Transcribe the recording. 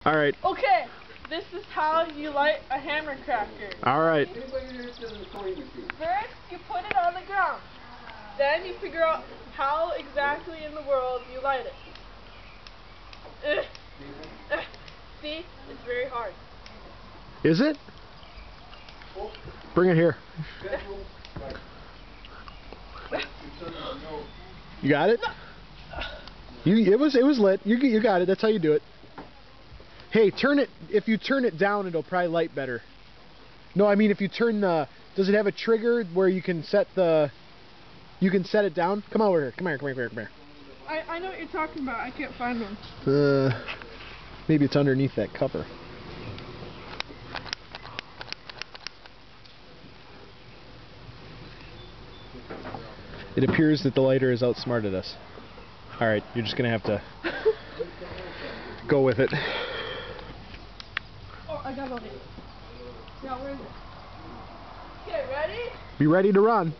All right. Okay, this is how you light a hammer cracker. All right. First, you put it on the ground. Then you figure out how exactly in the world you light it. See, it's very hard. Is it? Bring it here. You got it? It was lit. You got it. That's how you do it. Hey, turn it. If you turn it down, it'll probably light better. No, I mean if you turn the. Does it have a trigger where you can set the? You can set it down. Come over here. Come here. I know what you're talking about. I can't find one. Maybe it's underneath that cover. It appears that the lighter has outsmarted us. Alright, you're just going to have to go with it. Oh, I got it. Yeah, where is it? Okay, ready? Be ready to run.